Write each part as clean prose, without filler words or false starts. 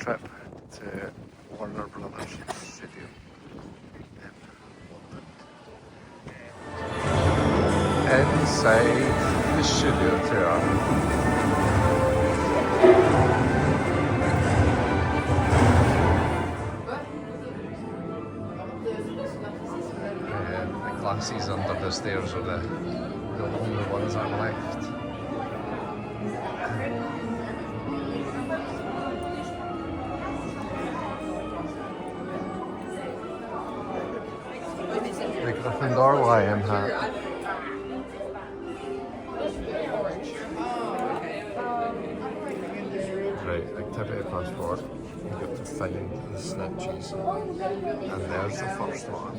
trip to Warner Brothers Studio in London. Inside the studio tour. The glasses under the stairs are the only ones that are left. The Gryffindor lion hat. Right, activity passport. You've got to find the snitches. And there's the first one.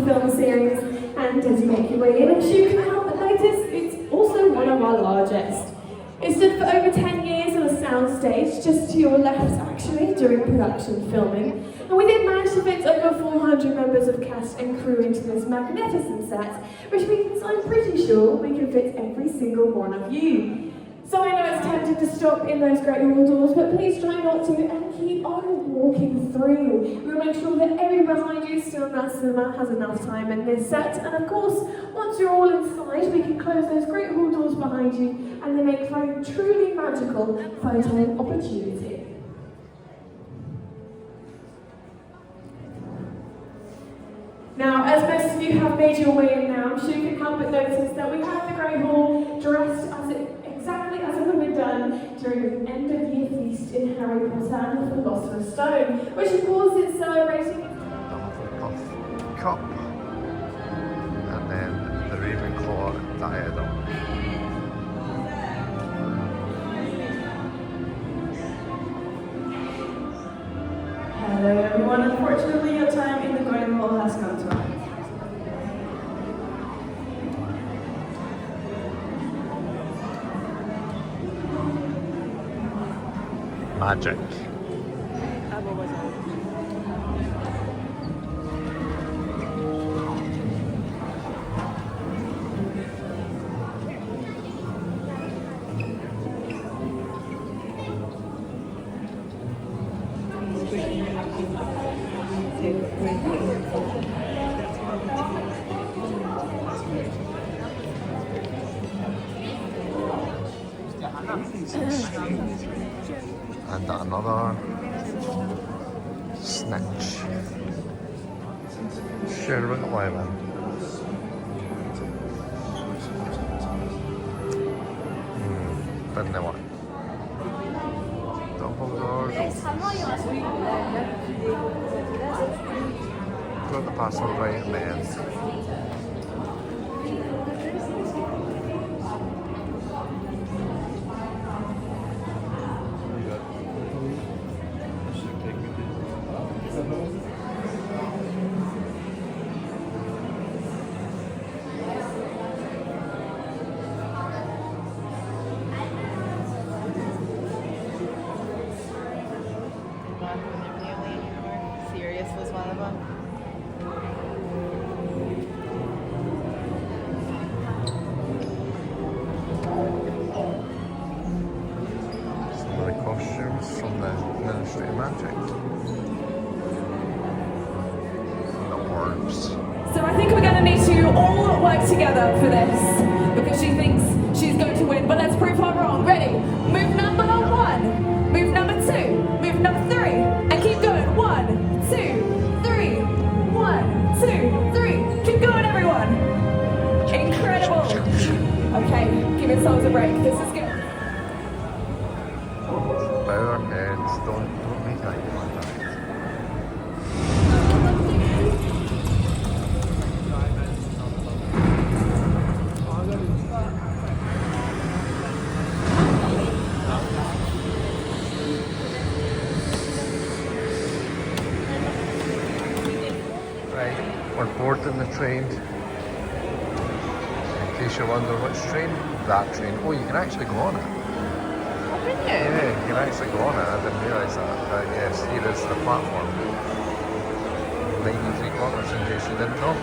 Film series, and as you make your way in, I'm sure you can help but notice it's also one of our largest. It stood for over 10 years on a soundstage just to your left actually during production filming, and we did manage to fit over 400 members of cast and crew into this magnificent set, which means I'm pretty sure we can fit every single one of you. So I know it's tempting to stop in those great hall doors, but please try not to and keep on walking through. We'll make sure that everyone behind you still in that cinema has enough time in this set. And of course, once you're all inside, we can close those great hall doors behind you and they make for a truly magical photo opportunity. Now, as most of you have made your way in now, I'm sure you can help but notice that we have the Great Hall dressed exactly as it would have been done during the end-of-year feast in Harry Potter and the Philosopher's Stone, which of course is celebrating Hufflepuff Cup, and then the Ravenclaw diadem. Hello everyone, unfortunately your time in the Great Hall has come to an end. Magic. And another snitch. Sherwin Island. Didn't one. Dumbledore. Got the password right in the end. Sirius was one of them. Some of the costumes from the Ministry of Magic. And the orbs. So I think we're going to need to all work together for this, because she thinks she's going to win, but let's prove her wrong. Ready? Move number 1, move number 2, move number 3, and keep going. 1, 2, 3, 1, 2, 3. Keep going, everyone. Incredible. Okay, give yourselves a break. This is good. Bow our heads, don't make eye contact. Right, we're boarding the train. In case you wonder which train, that train. Oh, you can actually go on it. Yeah, you can actually go on it. I didn't realise that. But yes, here is the platform. 9 3/4 in case you didn't know.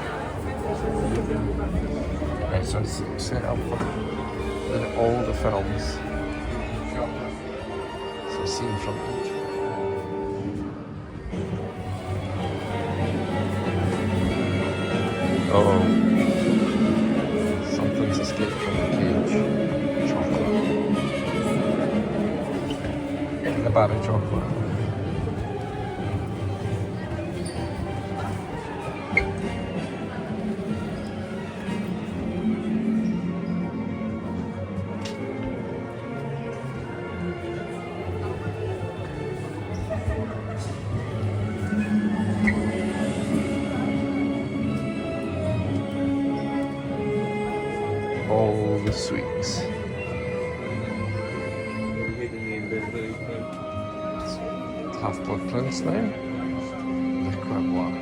Right, so it's set up for the all the films. So a scene from each. Oh, something's escaped from the cage. Chocolate. The bar of chocolate. All the sweets. Half-Blood Prince now. Le Quebois.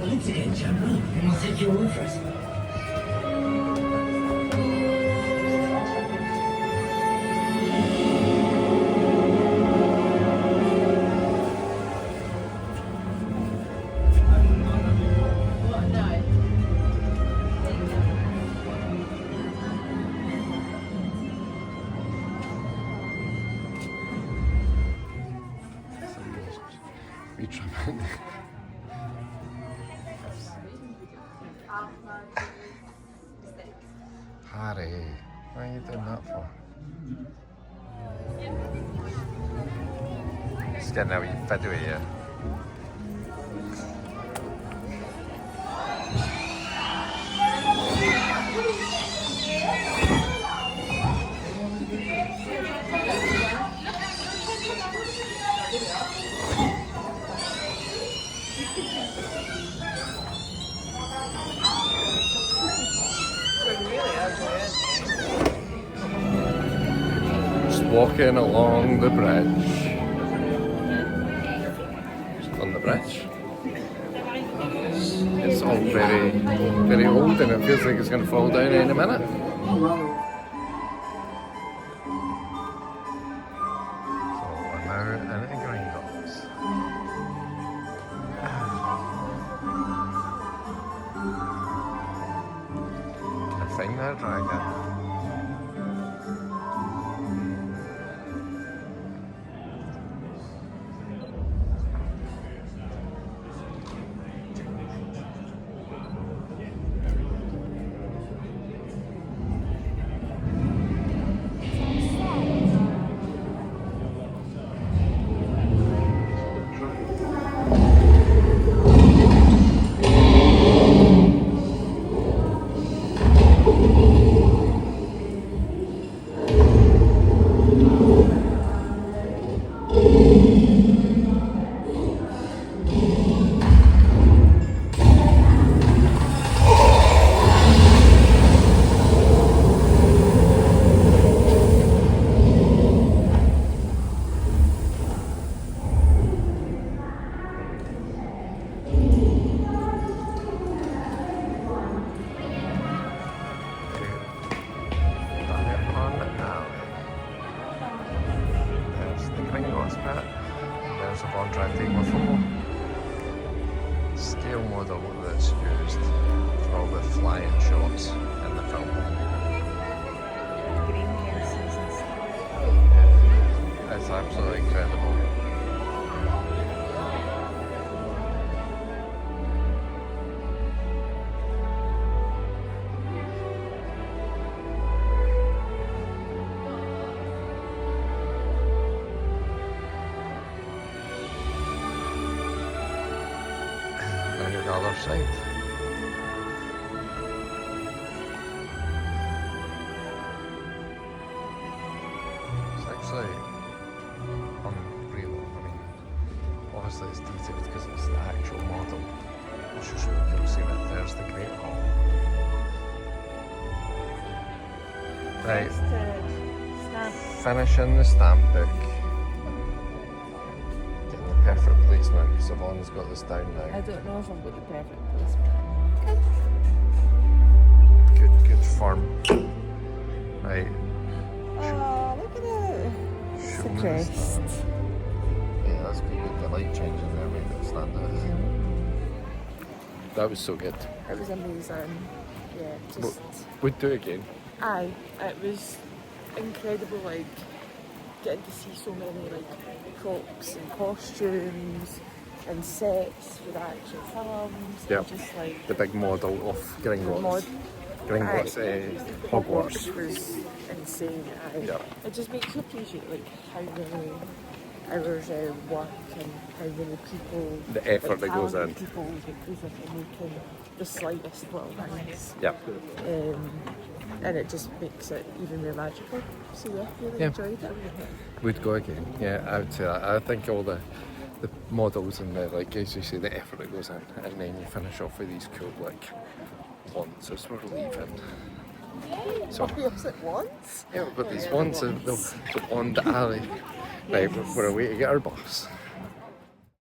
Once again, General, and I'll take your word for it. Harry, why are you doing that for? Just getting a wee video here. Just walking along the bridge. Just on the bridge. It's all very, very old and it feels like it's going to fall down any minute. So we're now in Gringotts. Can I find that dragon? There's a Von Trapp Table 4 scale model that's used for all the flying shots in the film. It's absolutely incredible. The other side. It's actually unreal. I mean, obviously it's detailed because it's the actual model. I'll just show you, you'll see that there's the Great Hall. Right, finishing the stamp book. Perfect placement. Savon's got this down now. I don't know if I've got the perfect placement. Good form. Right. Oh, look at it. It's a crest. Yeah, that's good. The light changing there made it stand out. That was so good. It was amazing. Yeah, just We'd do it again. aye. It was incredible. Like getting to see so many like props and costumes and sets for the actual films. Yeah. And just like The big model of Gringotts. Gringotts, Hogwarts. was insane. Yeah. It just makes you appreciate like how many hours work and how many people, The effort that goes talented in. people that goes into making the slightest little things, Yeah. and it just makes it even more magical. So yeah, really Yeah. enjoyed it. We'd go again. Yeah, I would say that. I think all the models and the, like as you say, the effort that goes in, and then you finish off with these cool like wands as we're leaving. So Yes, at once. yeah, we've got these wands in the wand alley. Right, we're away to get our bus.